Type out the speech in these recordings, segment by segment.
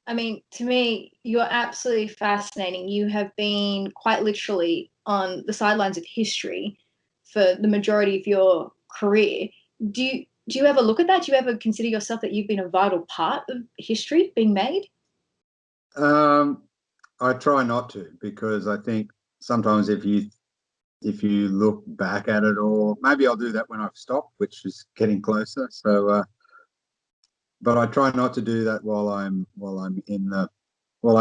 I mean, to me, you're absolutely fascinating. You have been quite literally on the sidelines of history for the majority of your career. Do you ever look at that? Do you ever consider yourself that you've been a vital part of history being made? Um, I try not to, because I think sometimes if you look back at it, or maybe I'll do that when I've stopped, which is getting closer. So, but I try not to do that while I'm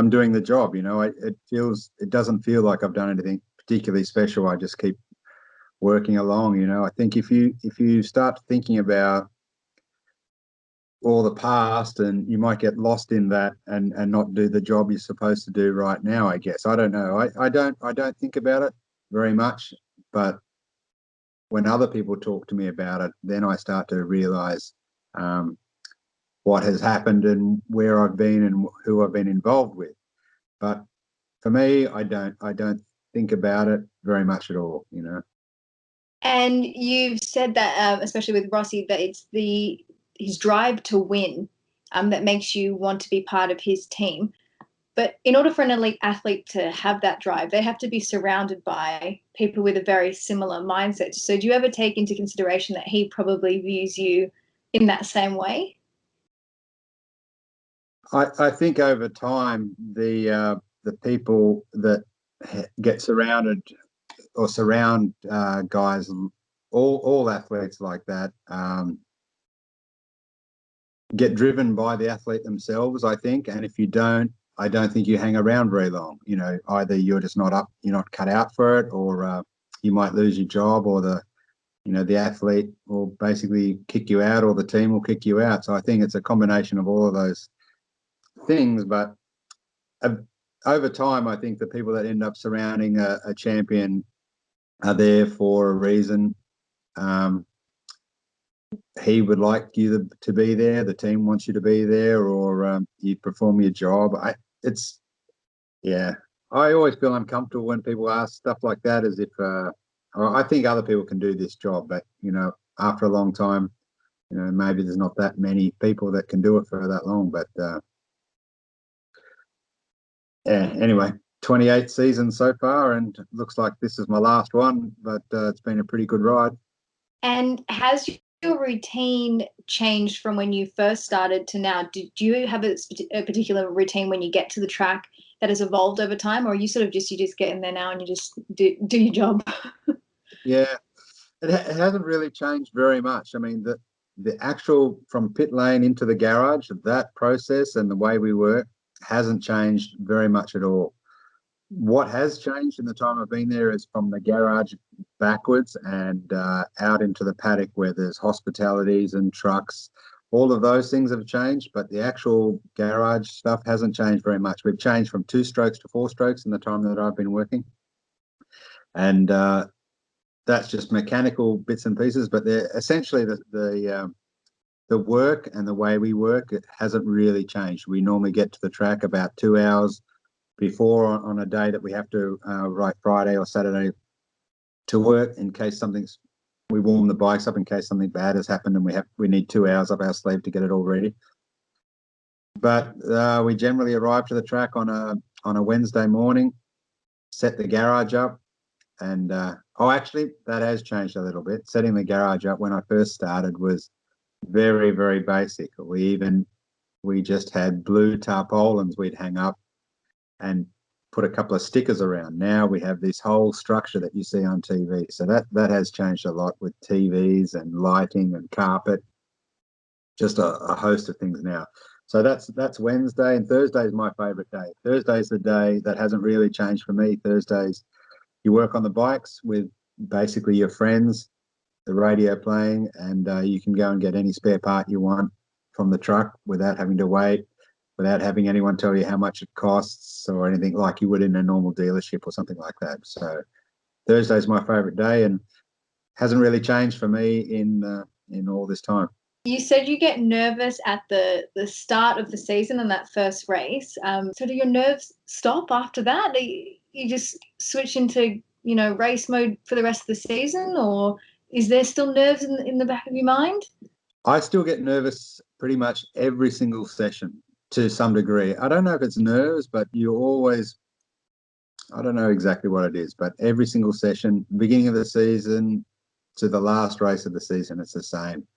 doing the job. It doesn't feel like I've done anything particularly special. I just keep working along. I think if you start thinking about all the past, and you might get lost in that and not do the job you're supposed to do right now, I guess. I don't know. I don't think about it very much, but when other people talk to me about it, then I start to realize what has happened and where I've been and who I've been involved with. But for me, I don't think about it very much at all. And you've said that, especially with Rossi, that it's his drive to win that makes you want to be part of his team. But in order for an elite athlete to have that drive, they have to be surrounded by people with a very similar mindset. So do you ever take into consideration that he probably views you in that same way? I think over time, the people that get surrounded or surround guys, all athletes like that, get driven by the athlete themselves, I think. And if you don't, I don't think you hang around very long. Either you're just you're not cut out for it, or you might lose your job, or the athlete will basically kick you out, or the team will kick you out. So I think it's a combination of all of those things. But over time, I think the people that end up surrounding a champion are there for a reason. He would like you to be there. The team wants you to be there, or you perform your job. Yeah. I always feel uncomfortable when people ask stuff like that, as if I think other people can do this job, but after a long time, maybe there's not that many people that can do it for that long. But yeah. Anyway, 28 seasons so far, and looks like this is my last one. But it's been a pretty good ride. And has your routine changed from when you first started to now? Do you have a particular routine when you get to the track that has evolved over time, or are you sort of you just get in there now and you just do your job? Yeah, it hasn't really changed very much. I mean, the actual from pit lane into the garage, that process and the way we work hasn't changed very much at all. What has changed in the time I've been there is from the garage backwards and out into the paddock, where there's hospitalities and trucks. All of those things have changed, but the actual garage stuff hasn't changed very much. We've changed from 2 strokes to 4 strokes in the time that I've been working. And that's just mechanical bits and pieces, but they're essentially the work and the way we work, it hasn't really changed. We normally get to the track about 2 hours before on a day that we have to, like Friday or Saturday, to work in case we warm the bikes up in case something bad has happened, and we need 2 hours up our sleeve to get it all ready. But we generally arrive to the track on a Wednesday morning, set the garage up, and actually that has changed a little bit. Setting the garage up when I first started was very, very basic. We just had blue tarpaulins we'd hang up and put a couple of stickers around. Now we have this whole structure that you see on TV. So that has changed a lot, with TVs and lighting and carpet, just a host of things now. So that's Wednesday, and Thursday is my favorite day. Thursday's the day that hasn't really changed for me. Thursdays, you work on the bikes with basically your friends, the radio playing, and you can go and get any spare part you want from the truck without having to wait, without having anyone tell you how much it costs or anything like you would in a normal dealership or something like that. So Thursday's my favorite day, and hasn't really changed for me in all this time. You said you get nervous at the start of the season and that first race. So do your nerves stop after that? You just switch into race mode for the rest of the season, or is there still nerves in the back of your mind? I still get nervous pretty much every single session. to some degree. I don't know if it's nerves, but you always, I don't know exactly what it is, but every single session, beginning of the season to the last race of the season, it's the same.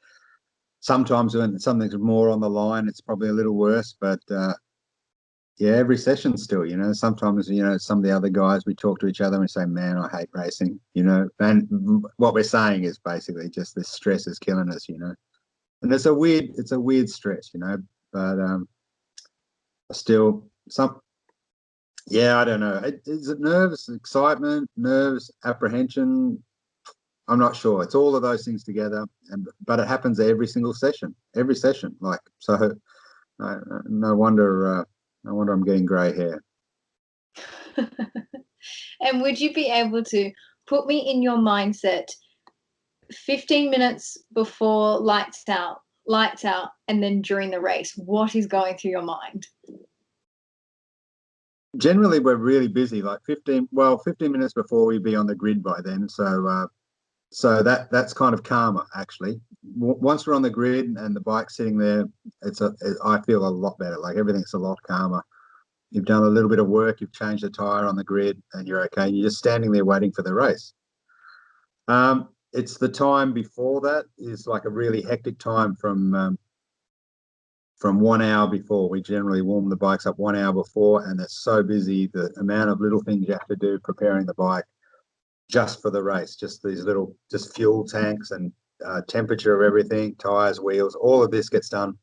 Sometimes when something's more on the line, it's probably a little worse, but yeah, every session still, sometimes, some of the other guys, we talk to each other and we say, man, I hate racing, and what we're saying is basically just this stress is killing us, and it's a weird stress, but still yeah, I don't know. Is it nerves, excitement, nerves, apprehension? I'm not sure. It's all of those things together, but it happens every single session, like, so no wonder I'm getting grey hair. And would you be able to put me in your mindset 15 minutes before lights out, and then during the race? What is going through your mind? Generally, we're really busy, like 15 minutes before we be on the grid by then. So that's kind of calmer, actually. Once we're on the grid and the bike's sitting there, I feel a lot better. Like everything's a lot calmer. You've done a little bit of work, you've changed the tire on the grid, and you're okay. You're just standing there waiting for the race. It's the time before that is like a really hectic time from 1 hour before. We generally warm the bikes up 1 hour before, and it's so busy, the amount of little things you have to do preparing the bike just for the race, just these little, just fuel tanks and temperature of everything, tires, wheels, all of this gets done.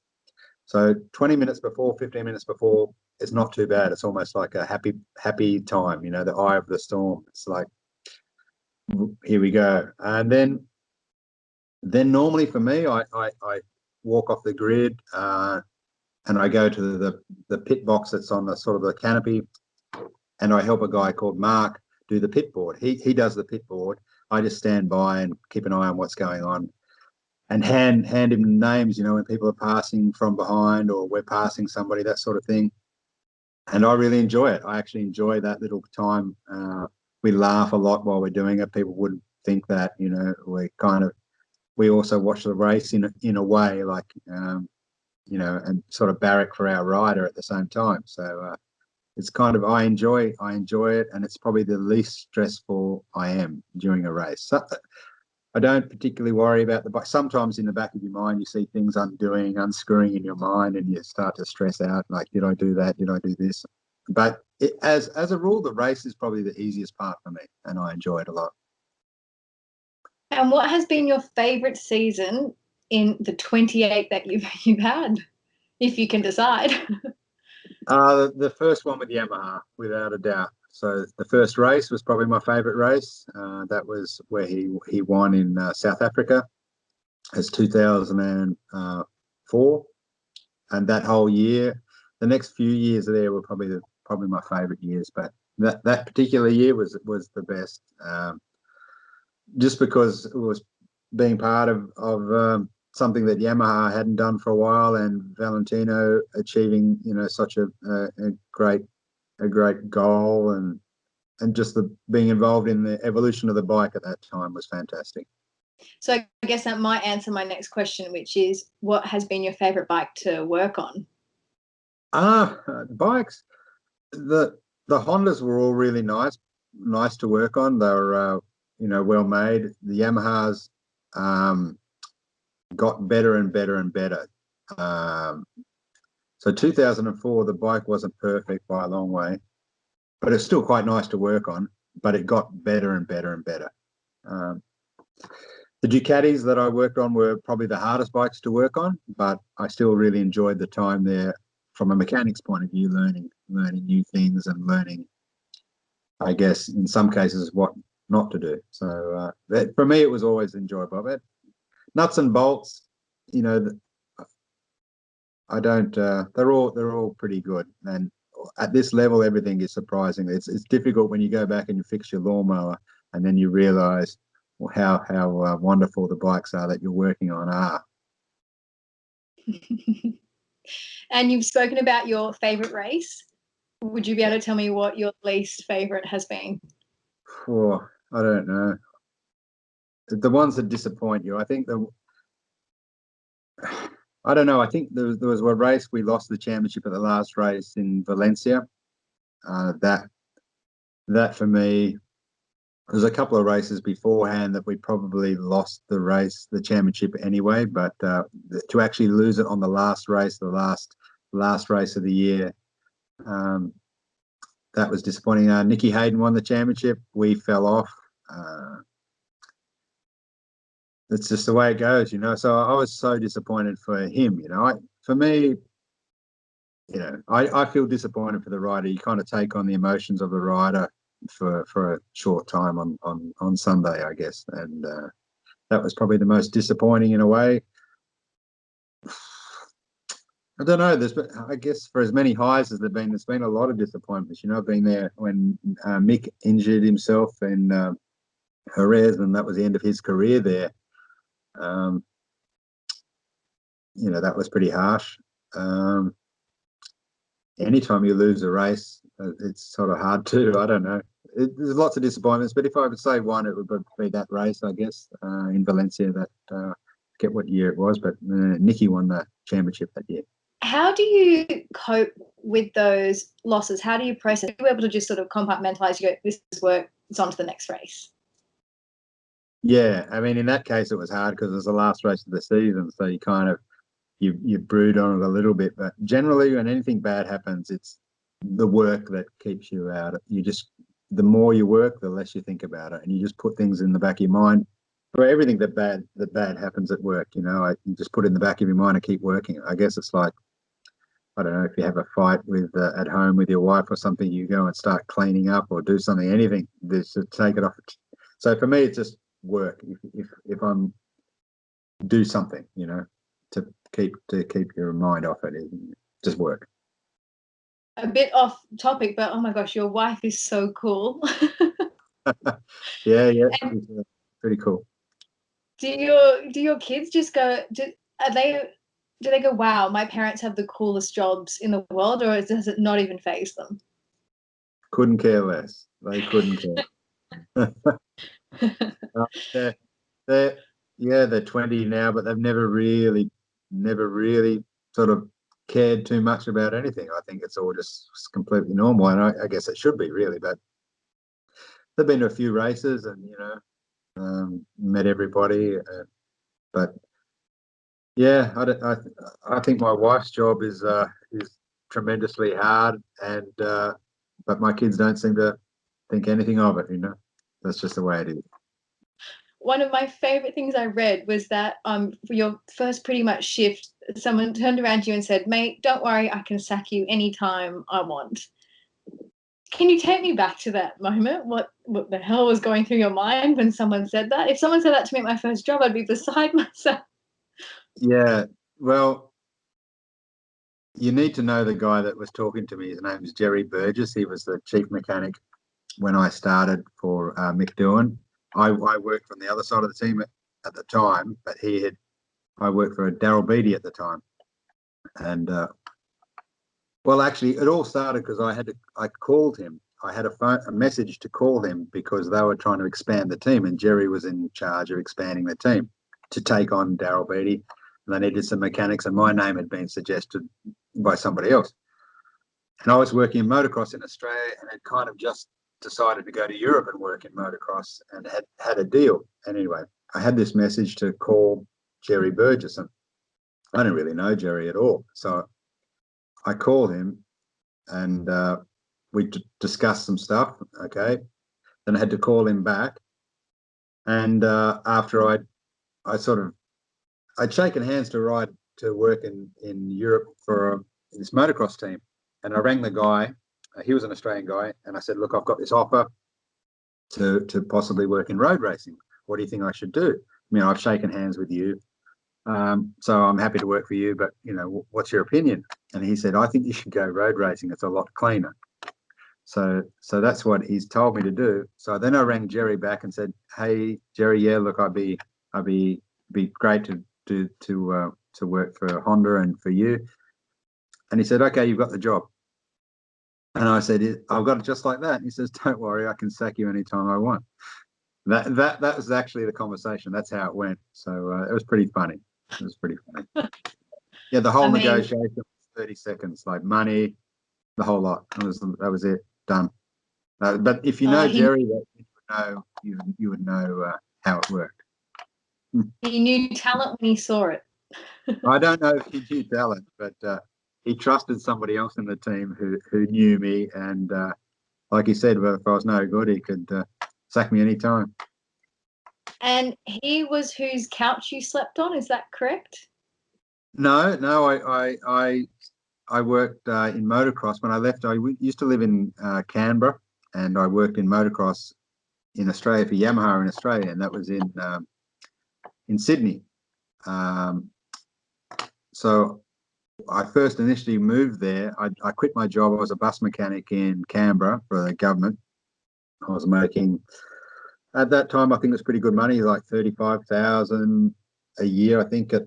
So 20 minutes before, 15 minutes before, it's not too bad. It's almost like a happy time, the eye of the storm. It's like, here we go. And then normally for me, I walk off the grid and I go to the pit box that's on the sort of the canopy, and I help a guy called Mark do the pit board. He does the pit board. I just stand by and keep an eye on what's going on, and hand him names, when people are passing from behind or we're passing somebody, that sort of thing. And I really enjoy it. I actually enjoy that little time. We laugh a lot while we're doing it. People wouldn't think that, we also watch the race in a way, like, and sort of barrack for our rider at the same time. So it's kind of, I enjoy it, and it's probably the least stressful I am during a race. So, I don't particularly worry about the bike. Sometimes in the back of your mind, you see things unscrewing in your mind, and you start to stress out, like, did I do that? Did I do this? But as a rule, the race is probably the easiest part for me, and I enjoy it a lot. And what has been your favourite season in the 28 that you've had, if you can decide? The first one with Yamaha, without a doubt. So the first race was probably my favourite race. That was where he won in South Africa. As 2004, and that whole year, the next few years there were probably my favourite years. But that particular year was the best, just because it was being part of something that Yamaha hadn't done for a while, and Valentino achieving such a great goal, and just being involved in the evolution of the bike at that time was fantastic. So I guess that might answer my next question, which is, what has been your favourite bike to work on? Bikes. The Hondas were all really nice to work on. They were well made. The Yamahas got better and better and better. So 2004, the bike wasn't perfect by a long way, but it's still quite nice to work on. But it got better and better and better. The Ducatis that I worked on were probably the hardest bikes to work on, but I still really enjoyed the time there from a mechanic's point of view, learning new things and learning, I guess, in some cases, what not to do. So for me, it was always enjoyable. But nuts and bolts, I don't. They're all pretty good. And at this level, everything is surprising. It's difficult when you go back and you fix your lawnmower, and then you realise how wonderful the bikes are that you're working on are. And you've spoken about your favourite race. Would you be able to tell me what your least favourite has been? Oh, I don't know. The ones that disappoint you, I think I don't know. I think there was a race we lost the championship at the last race in Valencia. That for me, there's a couple of races beforehand that we probably lost the championship anyway. But to actually lose it on the last race, the last race of the year, that was disappointing. Nicky Hayden won the championship. We fell off. It's just the way it goes, you know. So I was so disappointed for him, you know. For me, you know, I feel disappointed for the rider. You kind of take on the emotions of the rider for a short time on Sunday, I guess, and that was probably the most disappointing in a way. I don't know. I guess for as many highs as there's been a lot of disappointments. You know, I've been there when Mick injured himself in Jerez, and that was the end of his career there. You know, that was pretty harsh. Anytime you lose a race, it's sort of hard to. I don't know. There's lots of disappointments, but if I would say one, it would be that race, I guess, in Valencia. That get what year it was, but Nicky won the championship that year. How do you cope with those losses? How do you process? Are you able to just sort of compartmentalize? You go, this is work. It's on to the next race. Yeah, I mean, in that case, it was hard because it was the last race of the season, so you kind of you brood on it a little bit. But generally, when anything bad happens, it's the work that keeps you out. The more you work, the less you think about it, and you just put things in the back of your mind. For everything that bad happens at work, you know, you just put it in the back of your mind and keep working. I guess it's like, I don't know, if you have a fight with at home with your wife or something, you go and start cleaning up or do something, anything, just to take it off. So for me, it's just work. If I'm do something, you know, to keep your mind off it, just work. A bit off topic, but oh my gosh, your wife is so cool. Yeah, pretty cool. Do your kids just go? Do they go, wow, my parents have the coolest jobs in the world, or does it not even faze them? Couldn't care less. They couldn't care. They're 20 now, but they've never really sort of cared too much about anything. I think it's all just completely normal, and I guess it should be really. But they've been to a few races, and you know, met everybody. But yeah, I think my wife's job is tremendously hard, and but my kids don't seem to think anything of it. You know, that's just the way it is. One of my favorite things I read was that for your first pretty much shift, someone turned around to you and said, mate, don't worry, I can sack you anytime I want. Can you take me back to that moment? What the hell was going through your mind when someone said that? If someone said that to me at my first job, I'd be beside myself. Yeah, well, you need to know the guy that was talking to me. His name is Jerry Burgess. He was the chief mechanic when I started for Mick Doohan. I worked from the other side of the team at the time, but I worked for Daryl Beattie at the time. And well, actually, it all started because I called him. I had a message to call him because they were trying to expand the team, and Jerry was in charge of expanding the team to take on Daryl Beattie. And they needed some mechanics, and my name had been suggested by somebody else. And I was working in motocross in Australia, and had kind of just decided to go to Europe and work in motocross, and had a deal. And anyway, I had this message to call Jerry Burgess, and I didn't really know Jerry at all. So I called him, and we discussed some stuff. Okay, then I had to call him back, and after I'd shaken hands to ride to work in Europe for this motocross team, and I rang the guy. He was an Australian guy, and I said, "Look, I've got this offer to possibly work in road racing. What do you think I should do? I mean, I've shaken hands with you, so I'm happy to work for you. But you know, what's your opinion?" And he said, "I think you should go road racing. It's a lot cleaner." So that's what he's told me to do. So then I rang Jerry back and said, "Hey, Jerry, yeah, look, I'd be great to work for Honda and for you." And he said, "Okay, you've got the job." And I said, "I've got it just like that." And he says, "Don't worry, I can sack you anytime I want." That was actually the conversation. That's how it went. So it was pretty funny. It was pretty funny. Yeah, the whole I mean, negotiation was 30 seconds, like money, the whole lot. That was it, done. But if you know he Jerry, you would know how it worked. he knew talent when he saw it. I don't know if he knew talent, but he trusted somebody else in the team who knew me, and like he said, if I was no good, he could sack me anytime. And he was whose couch you slept on, is that correct? No, I worked in motocross. When I left, used to live in Canberra, and I worked in motocross in Australia for Yamaha in Australia, and that was in Sydney. Um, so I first initially moved there. I quit my job. I was a bus mechanic in Canberra for the government. I was making at that time, I think it was pretty good money, like 35,000 a year. I think at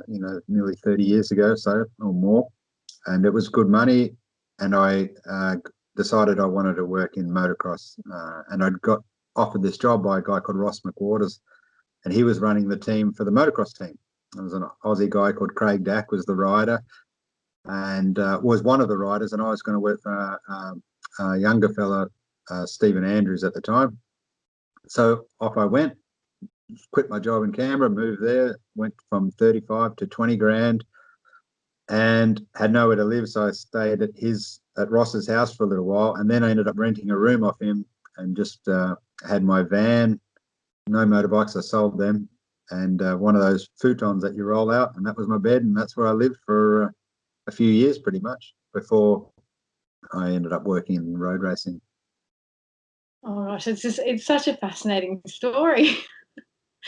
nearly 30 years ago, so or more, and it was good money. And I decided I wanted to work in motocross, and I'd got offered this job by a guy called Ross McWaters, and he was running the team for the motocross team. There was an Aussie guy called Craig Dack was the rider, and was one of the riders, and I was going to work for a younger fella, Stephen Andrews at the time. So off I went, quit my job in Canberra, moved there, went from 35 to 20 grand, and had nowhere to live. So I stayed at Ross's house for a little while, and then I ended up renting a room off him and just had my van, no motorbikes. I sold them, and one of those futons that you roll out, and that was my bed, and that's where I lived for a few years pretty much before I ended up working in road racing. Oh gosh, it's such a fascinating story.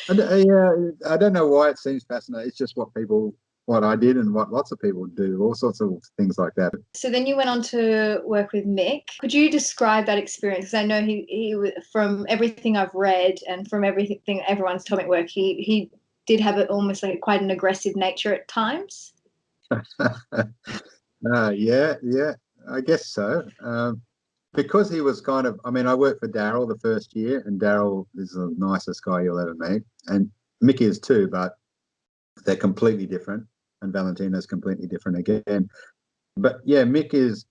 Yeah, I don't know why it seems fascinating. It's just what I did and what lots of people do, all sorts of things like that. So then you went on to work with Mick. Could you describe that experience? Because I know he from everything I've read and from everything everyone's told me at work, he did have almost like quite an aggressive nature at times. Yeah, I guess so. Because he was kind of, I mean, I worked for Daryl the first year, and Daryl is the nicest guy you'll ever meet, and Mick is too, but they're completely different, and Valentino's completely different again. But yeah, Mick is,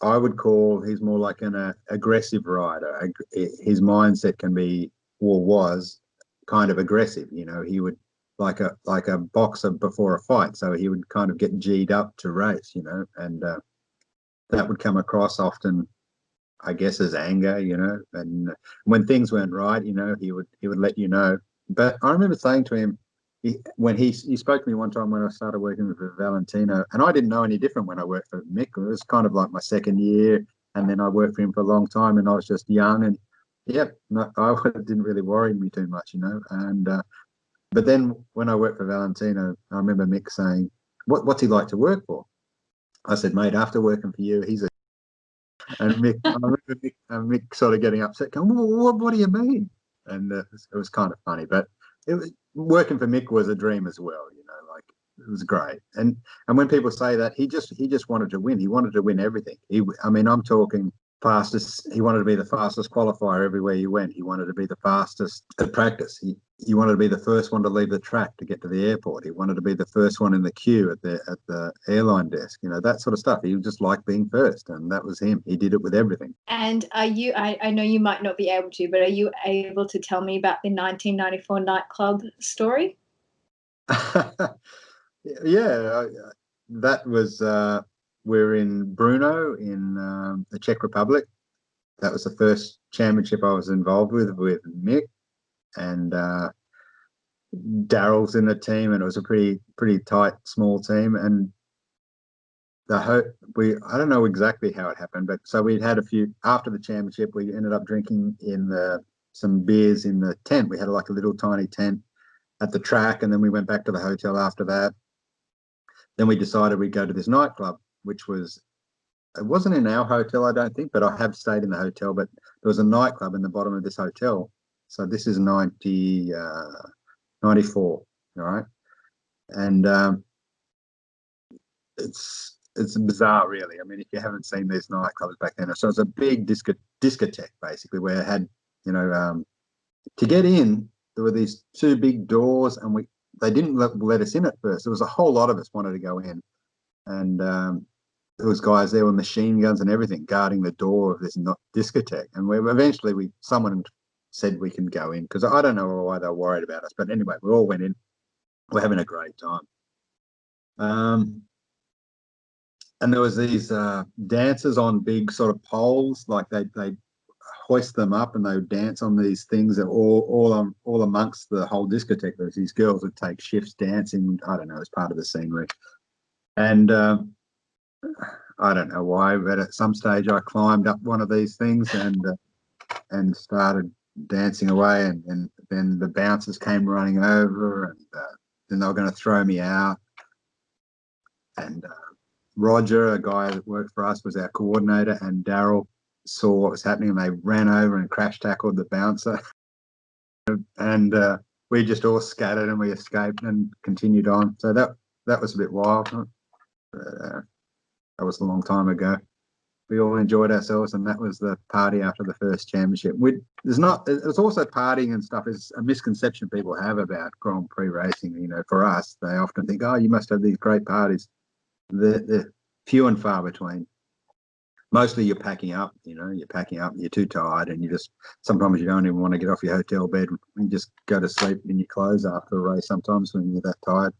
I would call, he's more like an aggressive rider. His mindset can be, or was, kind of aggressive. He would like a boxer before a fight, so he would kind of get G'd up to race. And that would come across often, I guess, as anger. And when things weren't right, he would let you know. But I remember saying to him, when he spoke to me one time when I started working with Valentino, and I didn't know any different when I worked for Mick. It was kind of like my second year, and then I worked for him for a long time, and I was just young, and it didn't really worry me too much. And but then when I worked for Valentino, I remember Mick saying, "What's he like to work for?" I said, "Mate, after working for you, he's a..." And I remember Mick sort of getting upset, going, "What do you mean?" And it was kind of funny, but working for Mick was a dream as well. Like, it was great. And when people say that, he just wanted to win. He wanted to win everything. I'm talking fastest. He wanted to be the fastest qualifier everywhere he went. He wanted to be the fastest at practice. He wanted to be the first one to leave the track to get to the airport. He wanted to be the first one in the queue at the airline desk. That sort of stuff. He just liked being first, and that was him. He did it with everything. And are you? I know you might not be able to, but are you able to tell me about the 1994 nightclub story? Yeah, that was. We're in Brno in the Czech Republic. That was the first championship I was involved with Mick, and Daryl's in the team, and it was a pretty tight, small team. And I don't know exactly how it happened, but so we'd had a few after the championship. We ended up drinking in some beers in the tent. We had like a little tiny tent at the track, and then we went back to the hotel after that. Then we decided we'd go to this nightclub, it wasn't in our hotel, I don't think, but I have stayed in the hotel. But there was a nightclub in the bottom of this hotel. So this is 94, all right? And it's bizarre, really. I mean, if you haven't seen these nightclubs back then. So it's a big discotheque, basically, where it had, to get in, there were these two big doors, and they didn't let us in at first. There was a whole lot of us wanted to go in, and there was guys there with machine guns and everything guarding the door of this discotheque. And someone said we can go in, because I don't know why they're worried about us. But anyway, we all went in. We're having a great time. And there was these dancers on big sort of poles, like they hoist them up and they would dance on these things that all amongst the whole discotheque. There's these girls would take shifts dancing, I don't know, as part of the scenery. And I don't know why, but at some stage I climbed up one of these things and started dancing away, and then the bouncers came running over, and then they were going to throw me out. And Roger, a guy that worked for us, was our coordinator, and Daryl saw what was happening, and they ran over and crash tackled the bouncer. And we just all scattered and we escaped and continued on. So that was a bit wild. That was a long time ago. We all enjoyed ourselves, and that was the party after the first championship. It's also partying and stuff is a misconception people have about Grand Prix racing. You know, for us, they often think, oh, you must have these great parties. They're few and far between. Mostly you're packing up, you're too tired, and sometimes you don't even want to get off your hotel bed and just go to sleep in your clothes after a race sometimes when you're that tired.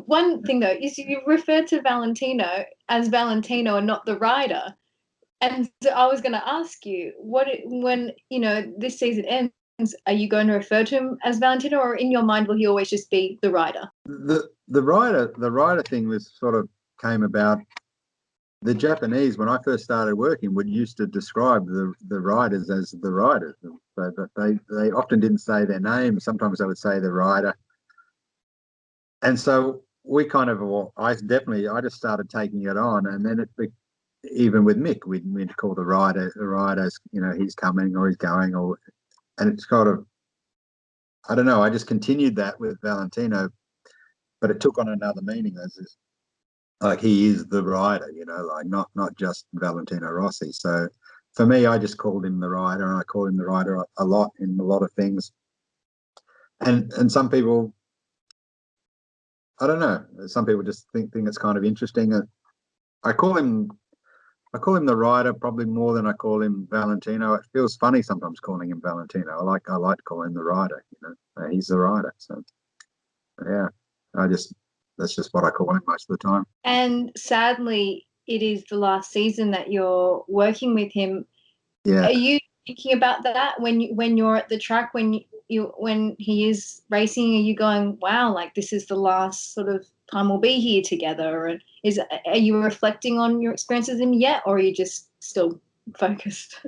One thing, though, is you refer to Valentino as Valentino and not the rider. And so I was going to ask you, when this season ends, are you going to refer to him as Valentino, or in your mind will he always just be the rider? The rider thing was sort of came about. The Japanese, when I first started working, would used to describe the riders as the riders, so that they often didn't say their name. Sometimes they would say the rider. And so we kind of, I just started taking it on, and then even with Mick, we'd call the riders, he's coming or he's going, and it's kind of, I don't know, I just continued that with Valentino, but it took on another meaning as like he is the rider, like not just Valentino Rossi. So for me, I just called him the rider, and I call him the rider a lot in a lot of things. And some people, I don't know, some people just think it's kind of interesting. I call him the rider probably more than I call him Valentino. It feels funny sometimes calling him Valentino. I like calling him the rider. He's the rider. So yeah, that's just what I call him most of the time. And sadly, it is the last season that you're working with him. Yeah. Are you thinking about that when you're at the track, when he is racing? Are you going, wow, like this is the last sort of time we'll be here together? And are you reflecting on your experiences with him yet, or are you just still focused?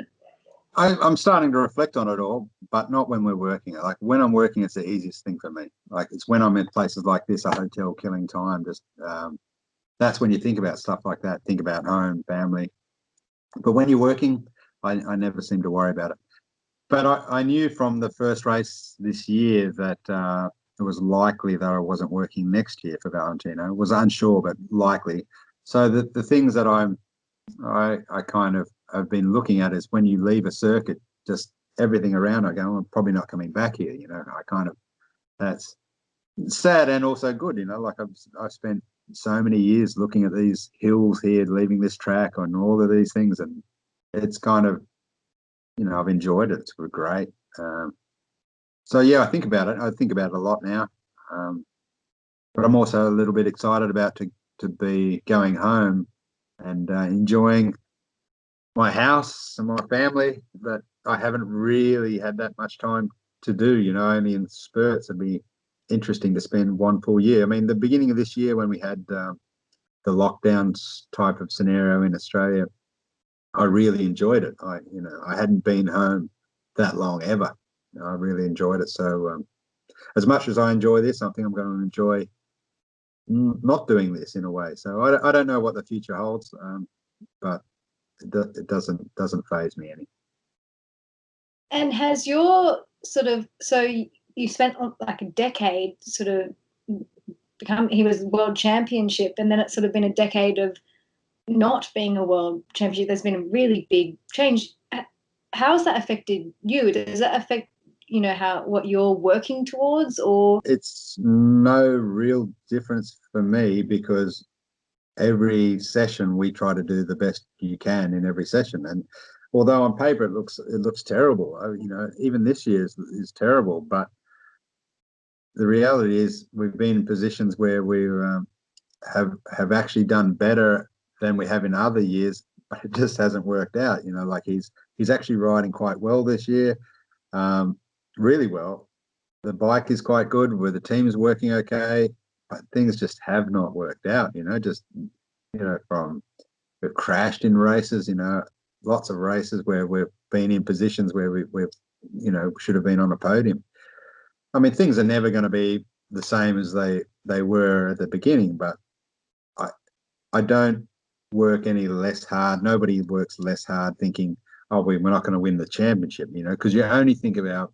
I'm starting to reflect on it all, but not when we're working. Like when I'm working, it's the easiest thing for me. Like it's when I'm in places like this, a hotel, killing time. Just that's when you think about stuff like that. Think about home, family. But when you're working, I never seem to worry about it. But I knew from the first race this year that it was likely that I wasn't working next year for Valentino. I was unsure, but likely. So the things that I kind of have been looking at is when you leave a circuit, just everything around, I go, I'm probably not coming back here. I kind of, that's sad and also good. Like I've spent so many years looking at these hills here, leaving this track and all of these things, and it's kind of, I've enjoyed it. It's great. So yeah, I think about it. I think about it a lot now. But I'm also a little bit excited about to be going home and enjoying my house and my family that I haven't really had that much time to do, only in spurts. It'd be interesting to spend one full year. I mean, the beginning of this year when we had the lockdowns type of scenario in Australia, I really enjoyed it. I hadn't been home that long ever. I really enjoyed it. So as much as I enjoy this, I think I'm going to enjoy not doing this in a way. So I don't know what the future holds, but it doesn't faze me any. And has your so you spent like a decade sort of he was world championship, and then it's sort of been a decade of not being a world championship. There's been a really big change. How has that affected you? Does that affect what you're working towards, or? It's no real difference for me because every session we try to do the best you can in every session. And although on paper it looks terrible, even this year is terrible, but the reality is we've been in positions where we have actually done better than we have in other years, but it just hasn't worked out. Like he's actually riding quite well this year, really well. The bike is quite good, where the team is working okay, but things just have not worked out. From we've crashed in races. Lots of races where we've been in positions where we've should have been on a podium. I mean, things are never going to be the same as they were at the beginning, but I don't work any less hard. Nobody works less hard thinking, oh, we're not going to win the championship, because you only think about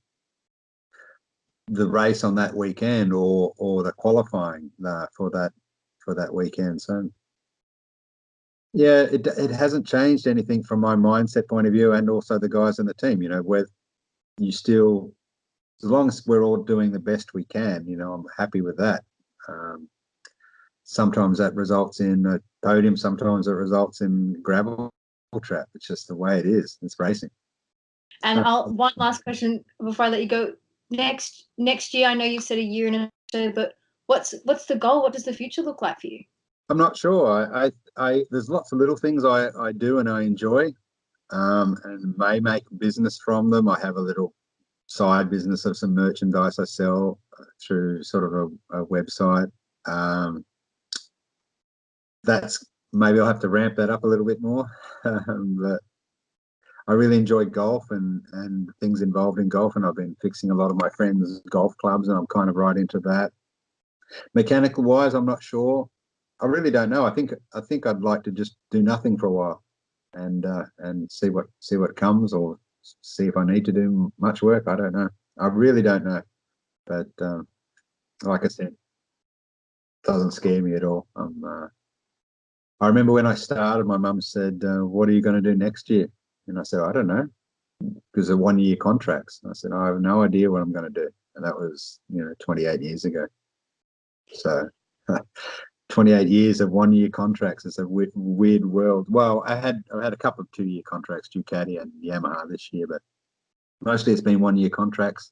the race on that weekend or the qualifying for that weekend. So yeah, it hasn't changed anything from my mindset point of view, and also the guys in the team. Where you still, as long as we're all doing the best we can, I'm happy with that. Sometimes that results in a podium, sometimes it results in gravel trap. It's just the way it is. It's racing. And one last question before I let you go. Next year, I know you said a year and a half, but what's the goal? What does the future look like for you? I'm not sure. I there's lots of little things I do and I enjoy, and may make business from them. I have a little side business of some merchandise I sell through sort of a website. That's maybe I'll have to ramp that up a little bit more. But I really enjoy golf and things involved in golf, and I've been fixing a lot of my friends' golf clubs, and I'm kind of right into that. Mechanical wise, I'm not sure. I really don't know. I think I'd like to just do nothing for a while and see what comes, or see if I need to do much work. I don't know. I really don't know. But like I said, it doesn't scare me at all. I remember when I started, my mum said, what are you going to do next year? And I said, I don't know, because they're 1-year contracts. And I said, I have no idea what I'm going to do. And that was, 28 years ago. So 28 years of 1-year contracts is a weird world. Well, I've had a couple of 2-year contracts, Ducati and Yamaha this year, but mostly it's been 1-year contracts.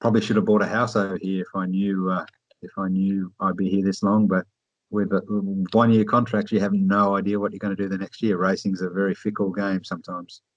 Probably should have bought a house over here if I knew I'd be here this long, but with a 1-year contract, you have no idea what you're going to do the next year. Racing's a very fickle game sometimes.